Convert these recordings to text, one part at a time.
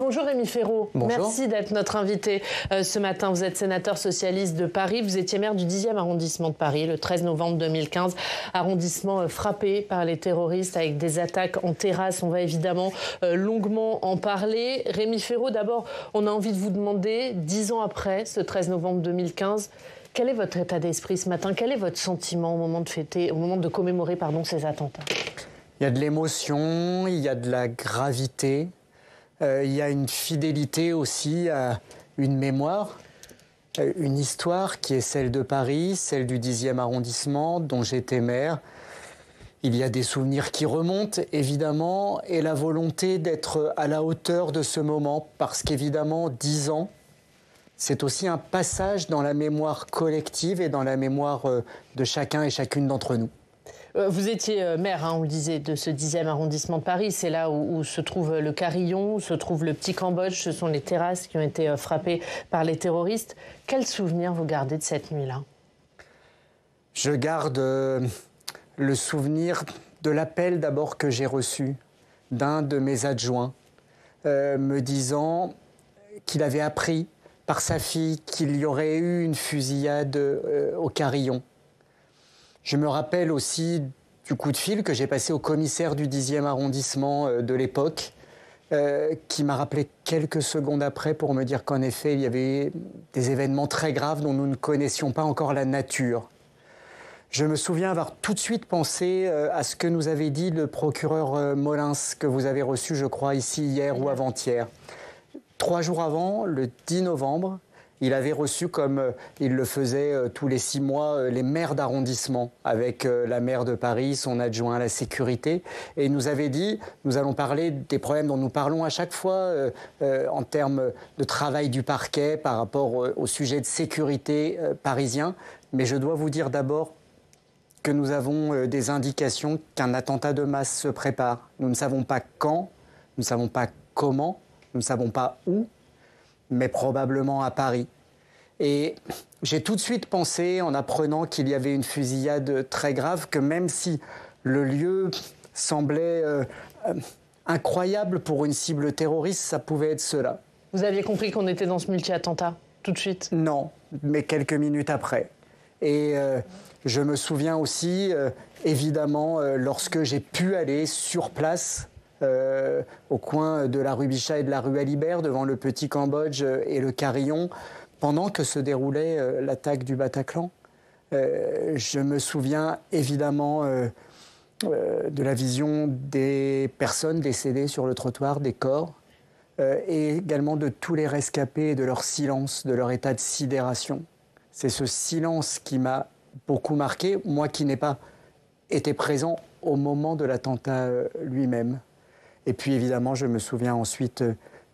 Bonjour Rémi Féraud, Bonjour. Merci d'être notre invité ce matin. Vous êtes sénateur socialiste de Paris, vous étiez maire du 10e arrondissement de Paris le 13 novembre 2015, arrondissement frappé par les terroristes avec des attaques en terrasse. On va évidemment longuement en parler. Rémi Féraud, d'abord, on a envie de vous demander, 10 ans après ce 13 novembre 2015, quel est votre état d'esprit ce matin? Quel est votre sentiment au moment de fêter, au moment de commémorer ces attentats? Il y a de l'émotion, il y a de la gravité. Il y a une fidélité aussi à une mémoire, une histoire qui est celle de Paris, celle du 10e arrondissement dont j'étais maire. Il y a des souvenirs qui remontent, évidemment, et la volonté d'être à la hauteur de ce moment, parce qu'évidemment, 10 ans, c'est aussi un passage dans la mémoire collective et dans la mémoire de chacun et chacune d'entre nous. Vous étiez maire, on le disait, de ce 10e arrondissement de Paris. C'est là où se trouve le Carillon, où se trouve le Petit Cambodge. Ce sont les terrasses qui ont été frappées par les terroristes. Quel souvenir vous gardez de cette nuit-là? Je garde le souvenir de l'appel d'abord que j'ai reçu d'un de mes adjoints me disant qu'il avait appris par sa fille qu'il y aurait eu une fusillade au Carillon. Je me rappelle aussi du coup de fil que j'ai passé au commissaire du 10e arrondissement de l'époque, qui m'a rappelé quelques secondes après pour me dire qu'en effet, il y avait des événements très graves dont nous ne connaissions pas encore la nature. Je me souviens avoir tout de suite pensé à ce que nous avait dit le procureur Molins, que vous avez reçu, je crois, ici hier ou avant-hier. 3 jours avant, le 10 novembre, il avait reçu, comme il le faisait tous les 6 mois, les maires d'arrondissement, avec la maire de Paris, son adjoint à la sécurité. Et il nous avait dit, nous allons parler des problèmes dont nous parlons à chaque fois en termes de travail du parquet par rapport au sujet de sécurité parisien. Mais je dois vous dire d'abord que nous avons des indications qu'un attentat de masse se prépare. Nous ne savons pas quand, nous ne savons pas comment, nous ne savons pas où, mais probablement à Paris. Et j'ai tout de suite pensé, en apprenant qu'il y avait une fusillade très grave, que même si le lieu semblait incroyable pour une cible terroriste, ça pouvait être cela. Vous aviez compris qu'on était dans ce multi-attentat, tout de suite? Non, mais quelques minutes après. Et je me souviens aussi, évidemment, lorsque j'ai pu aller sur place, au coin de la rue Bichat et de la rue Alibert, devant le Petit Cambodge et le Carillon, pendant que se déroulait l'attaque du Bataclan. Je me souviens évidemment de la vision des personnes décédées sur le trottoir, des corps, et également de tous les rescapés et de leur silence, de leur état de sidération. C'est ce silence qui m'a beaucoup marqué, moi qui n'ai pas été présent au moment de l'attentat lui-même. Et puis évidemment, je me souviens ensuite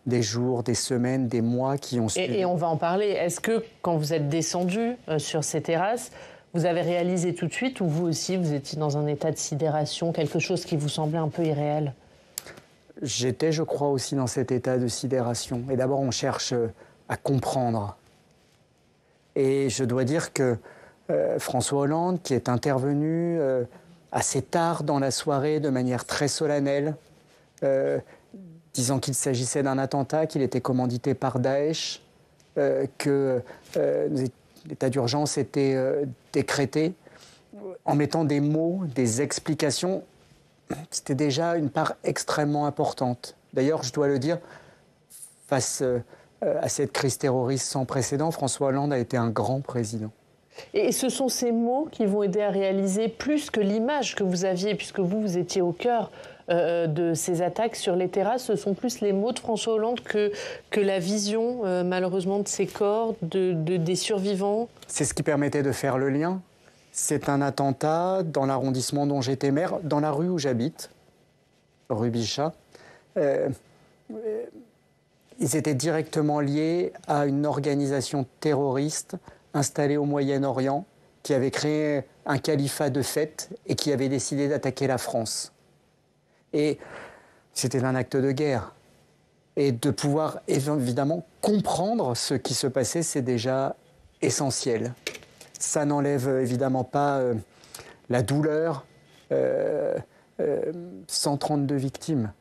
des jours, des semaines, des mois qui ont suivi. Et on va en parler. Est-ce que quand vous êtes descendu sur ces terrasses, vous avez réalisé tout de suite, ou vous aussi, vous étiez dans un état de sidération, quelque chose qui vous semblait un peu irréel? J'étais, je crois, aussi dans cet état de sidération. Et d'abord, on cherche à comprendre. Et je dois dire que François Hollande, qui est intervenu assez tard dans la soirée, de manière très solennelle, disant qu'il s'agissait d'un attentat, qu'il était commandité par Daesh, que l'état d'urgence était décrété, en mettant des mots, des explications, c'était déjà une part extrêmement importante. D'ailleurs, je dois le dire, face à cette crise terroriste sans précédent, François Hollande a été un grand président. Et ce sont ces mots qui vont aider à réaliser plus que l'image que vous aviez, puisque vous étiez au cœur de ces attaques sur les terrasses. Ce sont plus les mots de François Hollande que la vision, malheureusement, de ces corps, des survivants. C'est ce qui permettait de faire le lien. C'est un attentat dans l'arrondissement dont j'étais maire, dans la rue où j'habite, rue Bichat. Ils étaient directement liés à une organisation terroriste installée au Moyen-Orient qui avait créé un califat de fait et qui avait décidé d'attaquer la France. Et c'était un acte de guerre. Et de pouvoir évidemment comprendre ce qui se passait, c'est déjà essentiel. Ça n'enlève évidemment pas la douleur. 132 victimes.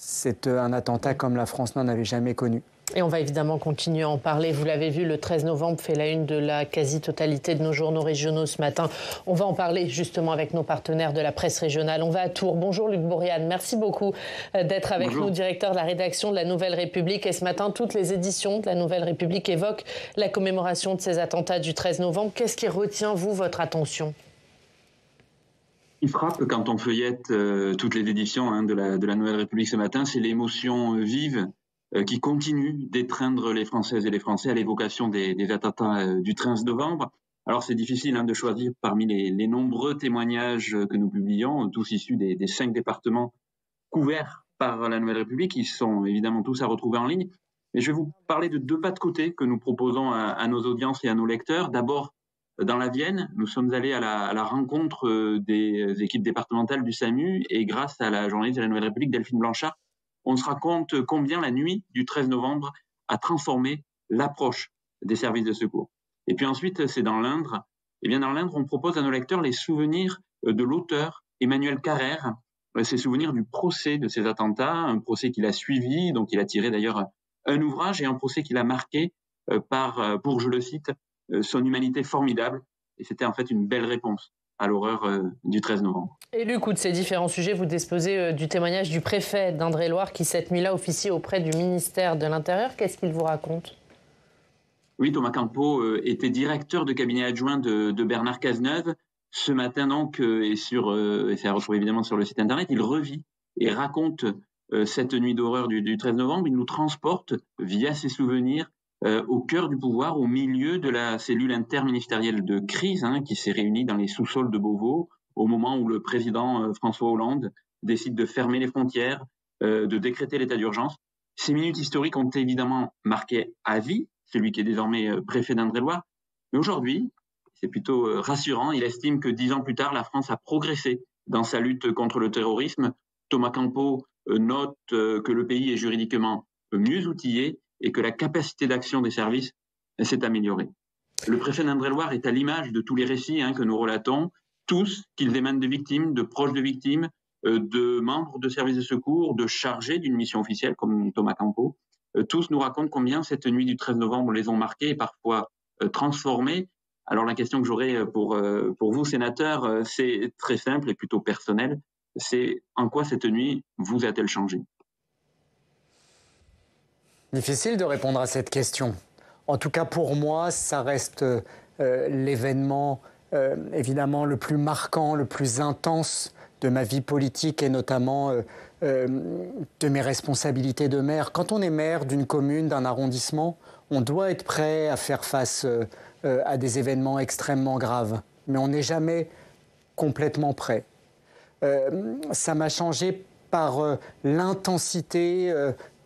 C'est un attentat comme la France n'en avait jamais connu. Et on va évidemment continuer à en parler. Vous l'avez vu, le 13 novembre fait la une de la quasi-totalité de nos journaux régionaux ce matin. On va en parler justement avec nos partenaires de la presse régionale. On va à Tours. Bonjour Luc Bourriane, merci beaucoup d'être avec nous, directeur de la rédaction de la Nouvelle République. Et ce matin, toutes les éditions de la Nouvelle République évoquent la commémoration de ces attentats du 13 novembre. Qu'est-ce qui retient, vous, votre attention ? Il frappe quand on feuillette toutes les éditions de la Nouvelle République ce matin, c'est l'émotion vive qui continue d'étreindre les Françaises et les Français à l'évocation des attentats du 13 novembre. Alors c'est difficile de choisir parmi les nombreux témoignages que nous publions, tous issus des 5 départements couverts par la Nouvelle République, qui sont évidemment tous à retrouver en ligne. Mais je vais vous parler de 2 pas de côté que nous proposons à nos audiences et à nos lecteurs. D'abord, dans la Vienne, nous sommes allés à la rencontre des équipes départementales du SAMU et grâce à la journaliste de la Nouvelle République, Delphine Blanchard, on se rend compte combien la nuit du 13 novembre a transformé l'approche des services de secours. Et puis ensuite, c'est dans l'Indre. Et bien dans l'Indre, on propose à nos lecteurs les souvenirs de l'auteur Emmanuel Carrère, ses souvenirs du procès de ces attentats, un procès qu'il a suivi, donc il a tiré d'ailleurs un ouvrage et un procès qu'il a marqué pour, je le cite, son humanité formidable. Et c'était en fait une belle réponse à l'horreur du 13 novembre. Et Luc, de ces différents sujets, vous disposez du témoignage du préfet d'Indre-et-Loire qui, cette nuit-là, officie auprès du ministère de l'Intérieur. Qu'est-ce qu'il vous raconte ? Oui, Thomas Campeau était directeur de cabinet adjoint de Bernard Cazeneuve. Ce matin, donc, et c'est à retrouver évidemment sur le site internet, il revit et raconte cette nuit d'horreur du 13 novembre. Il nous transporte, via ses souvenirs, au cœur du pouvoir, au milieu de la cellule interministérielle de crise qui s'est réunie dans les sous-sols de Beauvau au moment où le président François Hollande décide de fermer les frontières, de décréter l'état d'urgence. Ces minutes historiques ont évidemment marqué à vie celui qui est désormais préfet d'Indre-et-Loire. Mais aujourd'hui, c'est plutôt rassurant, il estime que 10 ans plus tard, la France a progressé dans sa lutte contre le terrorisme. Thomas Campeau note que le pays est juridiquement mieux outillé et que la capacité d'action des services s'est améliorée. Le préfet d'Indre-et-Loire est à l'image de tous les récits que nous relatons, tous, qu'ils émanent de victimes, de proches de victimes, de membres de services de secours, de chargés d'une mission officielle comme Thomas Campeau. Tous nous racontent combien cette nuit du 13 novembre les ont marqués et parfois transformés. Alors la question que j'aurais pour vous, sénateurs, c'est très simple et plutôt personnel. C'est en quoi cette nuit vous a-t-elle changé ? Difficile de répondre à cette question. En tout cas, pour moi, ça reste l'événement évidemment le plus marquant, le plus intense de ma vie politique et notamment de mes responsabilités de maire. Quand on est maire d'une commune, d'un arrondissement, on doit être prêt à faire face à des événements extrêmement graves. Mais on n'est jamais complètement prêt. Ça m'a changé par l'intensité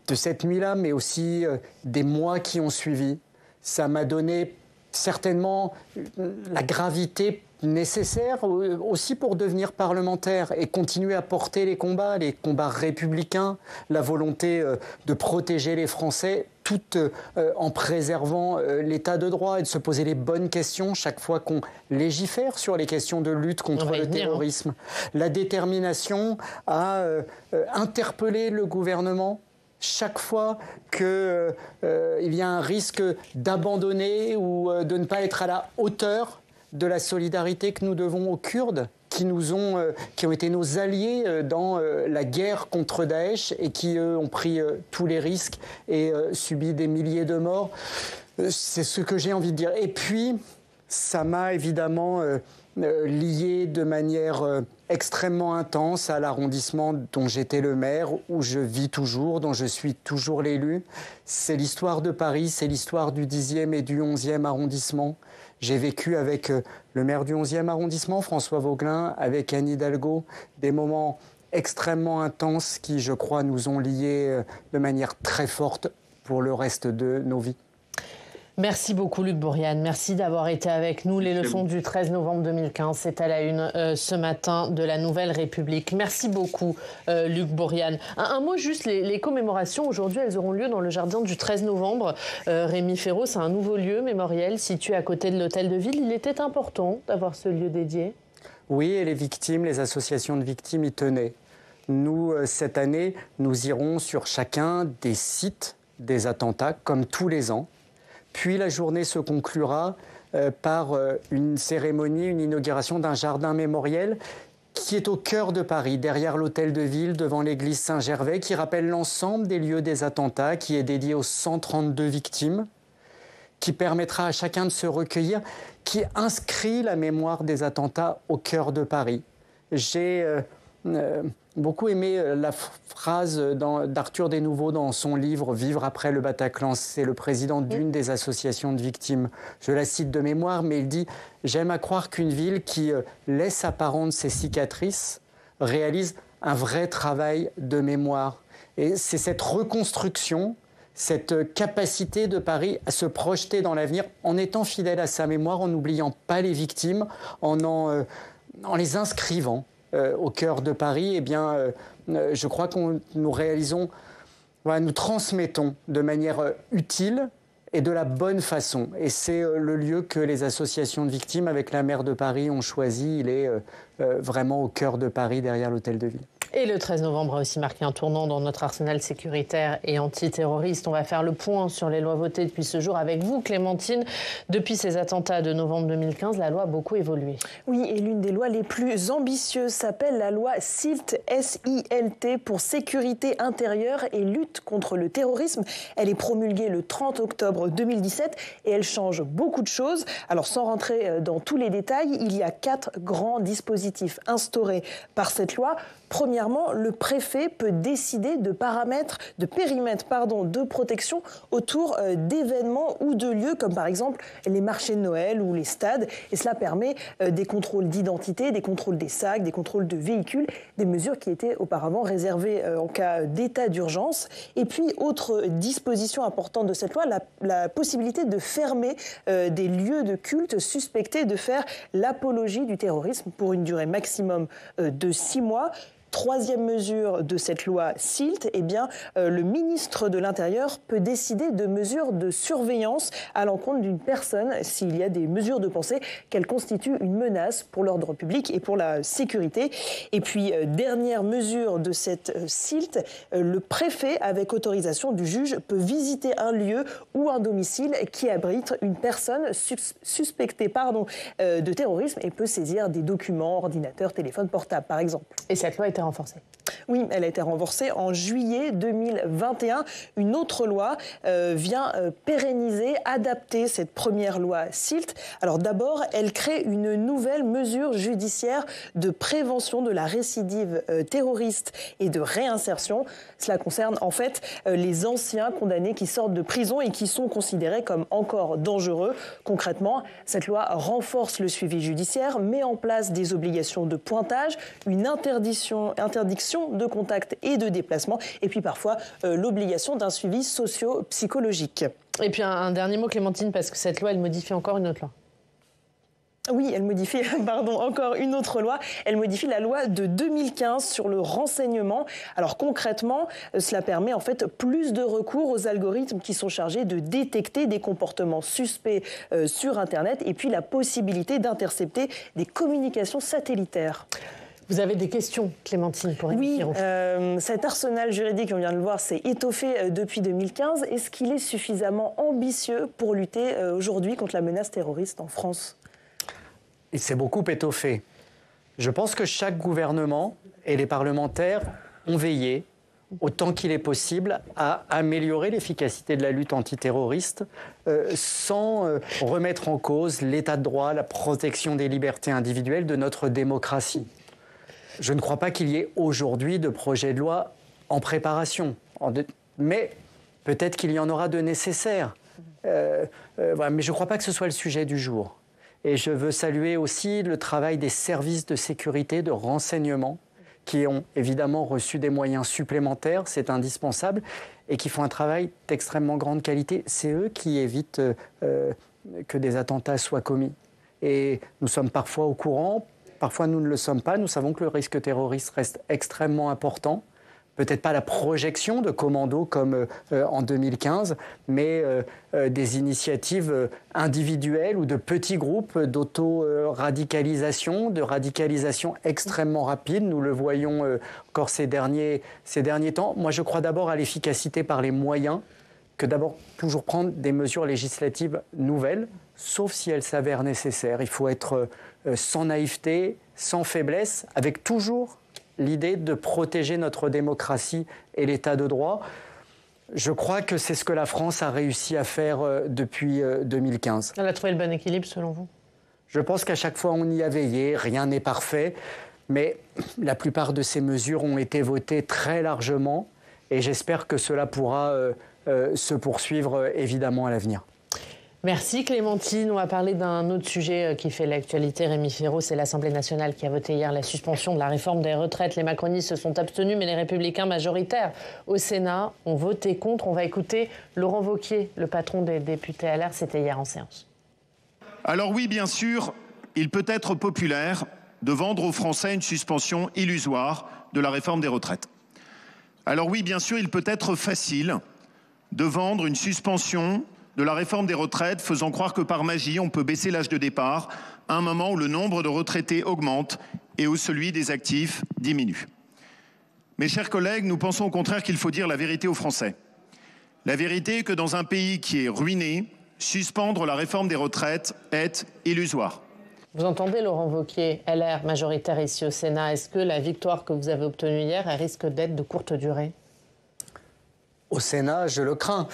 de cette nuit-là, mais aussi des mois qui ont suivi. Ça m'a donné certainement la gravité nécessaire aussi pour devenir parlementaire et continuer à porter les combats républicains, la volonté de protéger les Français, tout en préservant l'état de droit et de se poser les bonnes questions chaque fois qu'on légifère sur les questions de lutte contre le terrorisme. La détermination à interpeller le gouvernement chaque fois qu'il y a un risque d'abandonner ou de ne pas être à la hauteur de la solidarité que nous devons aux Kurdes, qui ont été nos alliés dans la guerre contre Daesh et qui, eux, ont pris tous les risques et subi des milliers de morts. C'est ce que j'ai envie de dire. Et puis, ça m'a évidemment lié de manière extrêmement intense à l'arrondissement dont j'étais le maire, où je vis toujours, dont je suis toujours l'élu. C'est l'histoire de Paris, c'est l'histoire du 10e et du 11e arrondissement. J'ai vécu avec le maire du 11e arrondissement, François Vauquelin, avec Anne Hidalgo, des moments extrêmement intenses qui, je crois, nous ont liés de manière très forte pour le reste de nos vies. Merci beaucoup Luc Bourriane, merci d'avoir été avec nous. Les leçons du 13 novembre 2015, c'est à la une ce matin de la Nouvelle République. Merci beaucoup Luc Bourriane. Un mot juste, les commémorations aujourd'hui, elles auront lieu dans le jardin du 13 novembre. Rémi Féraud, c'est un nouveau lieu mémoriel situé à côté de l'hôtel de ville. Il était important d'avoir ce lieu dédié. Oui, et les victimes, les associations de victimes y tenaient. Nous, cette année, nous irons sur chacun des sites des attentats, comme tous les ans. Puis la journée se conclura par une cérémonie, une inauguration d'un jardin mémoriel qui est au cœur de Paris, derrière l'hôtel de ville, devant l'église Saint-Gervais, qui rappelle l'ensemble des lieux des attentats, qui est dédié aux 132 victimes, qui permettra à chacun de se recueillir, qui inscrit la mémoire des attentats au cœur de Paris. J'ai beaucoup aimé la phrase d'Arthur Desnouveaux dans son livre « Vivre après le Bataclan ». C'est le président d'une des associations de victimes. Je la cite de mémoire, mais il dit « J'aime à croire qu'une ville qui laisse apparentes ses cicatrices réalise un vrai travail de mémoire ». Et c'est cette reconstruction, cette capacité de Paris à se projeter dans l'avenir en étant fidèle à sa mémoire, en n'oubliant pas les victimes, en les inscrivant au cœur de Paris. Eh bien, je crois que nous réalisons, nous transmettons de manière utile et de la bonne façon. Et c'est le lieu que les associations de victimes, avec la maire de Paris, ont choisi. Il est vraiment au cœur de Paris, derrière l'hôtel de ville. Et le 13 novembre a aussi marqué un tournant dans notre arsenal sécuritaire et antiterroriste. On va faire le point sur les lois votées depuis ce jour avec vous, Clémentine. Depuis ces attentats de novembre 2015, la loi a beaucoup évolué. Oui, et l'une des lois les plus ambitieuses s'appelle la loi SILT, S-I-L-T, pour sécurité intérieure et lutte contre le terrorisme. Elle est promulguée le 30 octobre 2017 et elle change beaucoup de choses. Alors, sans rentrer dans tous les détails, il y a 4 grands dispositifs instaurés par cette loi. Premièrement, le préfet peut décider de périmètres de protection autour d'événements ou de lieux comme par exemple les marchés de Noël ou les stades. Et cela permet des contrôles d'identité, des contrôles des sacs, des contrôles de véhicules, des mesures qui étaient auparavant réservées en cas d'état d'urgence. Et puis, autre disposition importante de cette loi, la possibilité de fermer des lieux de culte suspectés de faire l'apologie du terrorisme pour une durée maximum de 6 mois. Troisième mesure de cette loi SILT, le ministre de l'Intérieur peut décider de mesures de surveillance à l'encontre d'une personne s'il y a des mesures de pensée qu'elle constitue une menace pour l'ordre public et pour la sécurité. Et puis, dernière mesure de cette SILT, le préfet, avec autorisation du juge, peut visiter un lieu ou un domicile qui abrite une personne suspectée de terrorisme et peut saisir des documents, ordinateurs, téléphones portables, par exemple. Et cette loi a été renforcée. Oui, elle a été renforcée en juillet 2021. Une autre loi vient pérenniser, adapter cette première loi SILT. Alors d'abord, elle crée une nouvelle mesure judiciaire de prévention de la récidive terroriste et de réinsertion. Cela concerne en fait les anciens condamnés qui sortent de prison et qui sont considérés comme encore dangereux. Concrètement, cette loi renforce le suivi judiciaire, met en place des obligations de pointage, une interdiction de contact et de déplacement, et puis parfois l'obligation d'un suivi socio-psychologique. Et puis un dernier mot, Clémentine, parce que cette loi, elle modifie encore une autre loi. Oui, elle modifie, encore une autre loi. Elle modifie la loi de 2015 sur le renseignement. Alors concrètement, cela permet en fait plus de recours aux algorithmes qui sont chargés de détecter des comportements suspects sur Internet, et puis la possibilité d'intercepter des communications satellitaires. Vous avez des questions, Clémentine, pour Rémi Piroux? Oui, cet arsenal juridique, on vient de le voir, s'est étoffé depuis 2015. Est-ce qu'il est suffisamment ambitieux pour lutter aujourd'hui contre la menace terroriste en France? Il s'est beaucoup étoffé. Je pense que chaque gouvernement et les parlementaires ont veillé, autant qu'il est possible, à améliorer l'efficacité de la lutte antiterroriste sans remettre en cause l'état de droit, la protection des libertés individuelles de notre démocratie. Je ne crois pas qu'il y ait aujourd'hui de projet de loi en préparation, mais peut-être qu'il y en aura de nécessaires. Voilà, mais je ne crois pas que ce soit le sujet du jour. Et je veux saluer aussi le travail des services de sécurité, de renseignement, qui ont évidemment reçu des moyens supplémentaires, c'est indispensable, et qui font un travail d'extrêmement grande qualité. C'est eux qui évitent que des attentats soient commis. Et nous sommes parfois au courant, parfois nous ne le sommes pas. Nous savons que le risque terroriste reste extrêmement important. peut-être pas la projection de commando comme en 2015, mais des initiatives individuelles ou de petits groupes d'auto-radicalisation, de radicalisation extrêmement rapide. Nous le voyons encore ces derniers temps. Moi, je crois d'abord à l'efficacité par les moyens, que d'abord toujours prendre des mesures législatives nouvelles, sauf si elles s'avèrent nécessaires. Il faut être sans naïveté, sans faiblesse, avec toujours l'idée de protéger notre démocratie et l'état de droit. Je crois que c'est ce que la France a réussi à faire depuis 2015. Elle a trouvé le bon équilibre, selon vous? Je pense qu'à chaque fois, on y a veillé. Rien n'est parfait. Mais la plupart de ces mesures ont été votées très largement. Et j'espère que cela pourra se poursuivre, évidemment, à l'avenir. Merci Clémentine. On va parler d'un autre sujet qui fait l'actualité. Rémi Féraud, c'est l'Assemblée nationale qui a voté hier la suspension de la réforme des retraites. Les macronistes se sont abstenus, mais les républicains majoritaires au Sénat ont voté contre. On va écouter Laurent Wauquiez, le patron des députés LR. C'était hier en séance. Alors oui, bien sûr, il peut être populaire de vendre aux Français une suspension illusoire de la réforme des retraites. Alors oui, bien sûr, il peut être facile de vendre une suspension de la réforme des retraites, faisant croire que par magie, on peut baisser l'âge de départ à un moment où le nombre de retraités augmente et où celui des actifs diminue. Mes chers collègues, nous pensons au contraire qu'il faut dire la vérité aux Français. La vérité est que dans un pays qui est ruiné, suspendre la réforme des retraites est illusoire. Vous entendez Laurent Wauquiez, LR majoritaire ici au Sénat. Est-ce que la victoire que vous avez obtenue hier, elle risque d'être de courte durée? Au Sénat, je le crains.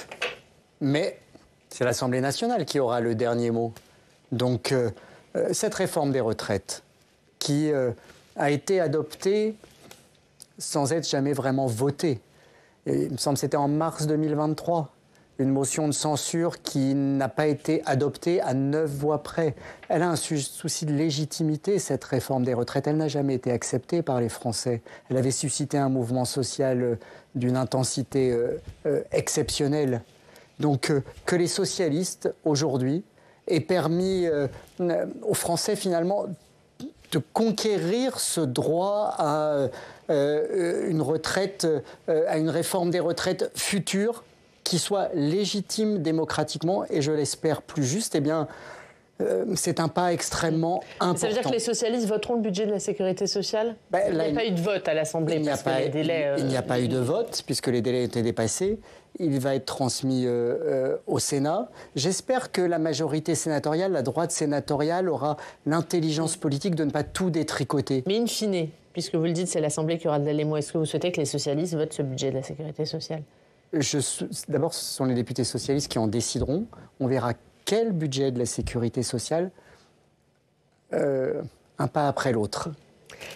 Mais c'est l'Assemblée nationale qui aura le dernier mot. Donc, cette réforme des retraites, qui a été adoptée sans être jamais vraiment votée. Et il me semble que c'était en mars 2023. Une motion de censure qui n'a pas été adoptée à 9 voix près. Elle a un souci de légitimité, cette réforme des retraites. Elle n'a jamais été acceptée par les Français. Elle avait suscité un mouvement social d'une intensité exceptionnelle. Donc, que les socialistes, aujourd'hui, aient permis aux Français, finalement, de conquérir ce droit à une retraite, à une réforme des retraites future, qui soit légitime démocratiquement et, je l'espère, plus juste, eh bien, c'est un pas extrêmement important. Ça veut dire que les socialistes voteront le budget de la sécurité sociale? Il n'y a pas eu de vote à l'Assemblée. Il n'y a pas eu de vote, puisque les délais étaient dépassés. Il va être transmis au Sénat. J'espère que la majorité sénatoriale, la droite sénatoriale, aura l'intelligence politique de ne pas tout détricoter. Mais in fine, puisque vous le dites, c'est l'Assemblée qui aura les mots, est-ce que vous souhaitez que les socialistes votent ce budget de la sécurité sociale? D'abord, ce sont les députés socialistes qui en décideront. On verra quel budget de la sécurité sociale, un pas après l'autre.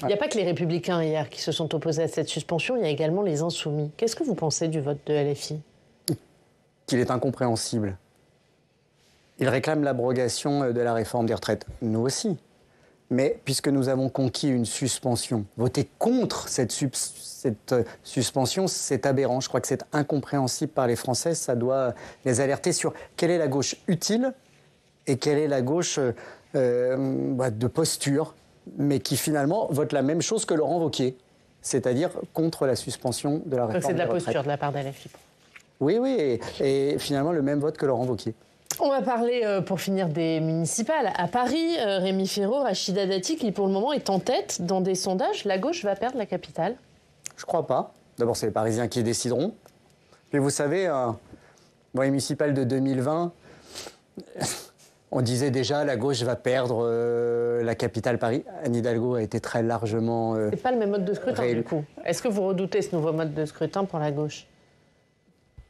Il n'y a pas que les Républicains hier qui se sont opposés à cette suspension, il y a également les Insoumis. Qu'est-ce que vous pensez du vote de LFI? Qu'il est incompréhensible. Ils réclament l'abrogation de la réforme des retraites. Nous aussi. Mais puisque nous avons conquis une suspension, voter contre cette suspension, c'est aberrant. Je crois que c'est incompréhensible par les Français. Ça doit les alerter sur quelle est la gauche utile et quelle est la gauche de posture, mais qui finalement vote la même chose que Laurent Wauquiez, c'est-à-dire contre la suspension de la réforme des retraites. C'est de la posture de la part d'LFI. Oui, et finalement le même vote que Laurent Wauquiez. On va parler, pour finir, des municipales. À Paris, Rémi Féraud, Rachida Dati, qui pour le moment est en tête dans des sondages. La gauche va perdre la capitale? Je crois pas. D'abord, c'est les Parisiens qui décideront. Puis vous savez, dans les municipales de 2020, on disait déjà la gauche va perdre la capitale Paris. Anne Hidalgo a été très largement c'est pas le même mode de scrutin, du coup. Est-ce que vous redoutez ce nouveau mode de scrutin pour la gauche?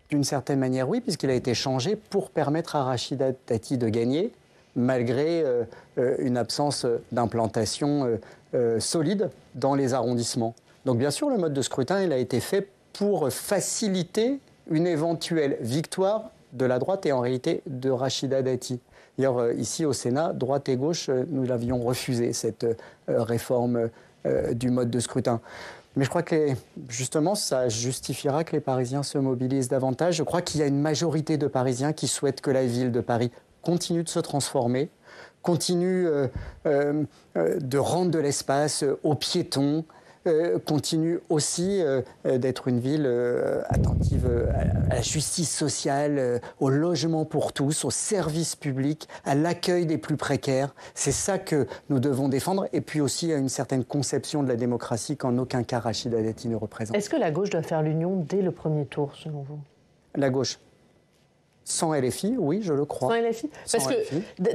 D'une certaine manière, oui, puisqu'il a été changé pour permettre à Rachida Dati de gagner, malgré une absence d'implantation solide dans les arrondissements. Donc bien sûr, le mode de scrutin, il a été fait pour faciliter une éventuelle victoire de la droite et en réalité de Rachida Dati. D'ailleurs, ici au Sénat, droite et gauche, nous l'avions refusé, cette réforme du mode de scrutin. Mais je crois que, justement, ça justifiera que les Parisiens se mobilisent davantage. Je crois qu'il y a une majorité de Parisiens qui souhaitent que la ville de Paris continue de se transformer, continue de rendre de l'espace aux piétons, continue aussi d'être une ville attentive à la justice sociale, au logement pour tous, au service public, à l'accueil des plus précaires. C'est ça que nous devons défendre, et puis aussi à une certaine conception de la démocratie qu'en aucun cas Rachida Dati ne représente. Est-ce que la gauche doit faire l'union dès le premier tour, selon vous? La gauche. Sans LFI, oui, je le crois. Sans LFI? Parce que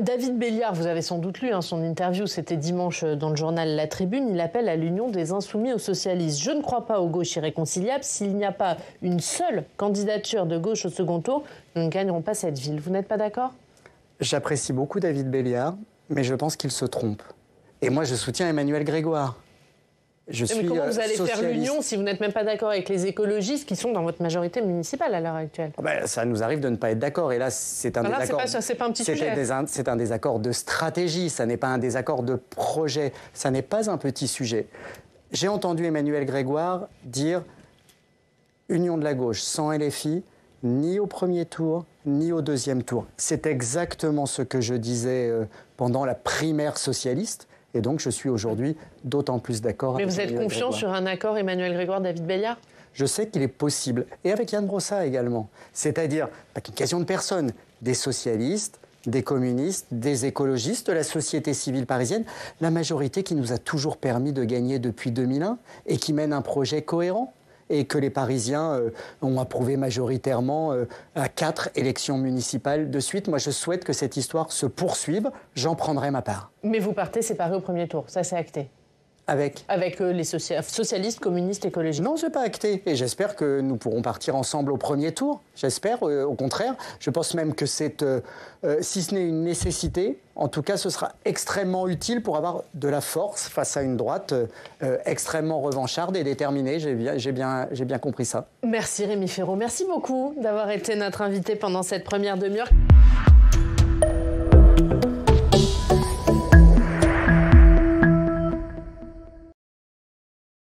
David Béliard, vous avez sans doute lu son interview, c'était dimanche dans le journal La Tribune, il appelle à l'union des insoumis aux socialistes. Je ne crois pas aux gauches irréconciliables. S'il n'y a pas une seule candidature de gauche au second tour, nous ne gagnerons pas cette ville. Vous n'êtes pas d'accord? J'apprécie beaucoup David Béliard, mais je pense qu'il se trompe. Et moi, je soutiens Emmanuel Grégoire. Mais comment vous allez faire l'union si vous n'êtes même pas d'accord avec les écologistes qui sont dans votre majorité municipale à l'heure actuelle? Ça nous arrive de ne pas être d'accord. Et là, c'est un désaccord. C'est pas un petit sujet. C'est un désaccord de stratégie. Ça n'est pas un désaccord de projet. Ça n'est pas un petit sujet. J'ai entendu Emmanuel Grégoire dire union de la gauche sans LFI, ni au premier tour, ni au deuxième tour. C'est exactement ce que je disais pendant la primaire socialiste. Et donc, je suis aujourd'hui d'autant plus d'accord avec Emmanuel Grégoire. Mais vous êtes confiant sur un accord Emmanuel Grégoire-David Béliard? Je sais qu'il est possible. Et avec Yann Brossa également. C'est-à-dire, pas qu'une question de personnes, des socialistes, des communistes, des écologistes, de la société civile parisienne, la majorité qui nous a toujours permis de gagner depuis 2001 et qui mène un projet cohérent. Et que les Parisiens ont approuvé majoritairement à 4 élections municipales de suite. Moi, je souhaite que cette histoire se poursuive. J'en prendrai ma part. Mais vous partez séparés au premier tour, ça c'est acté? Avec les socialistes, communistes, écologistes? Non, c'est pas acté. Et j'espère que nous pourrons partir ensemble au premier tour. J'espère, au contraire. Je pense même que c'est, si ce n'est une nécessité, en tout cas, ce sera extrêmement utile pour avoir de la force face à une droite extrêmement revancharde et déterminée. J'ai bien compris ça. Merci Rémi Féraud. Merci beaucoup d'avoir été notre invité pendant cette première demi-heure.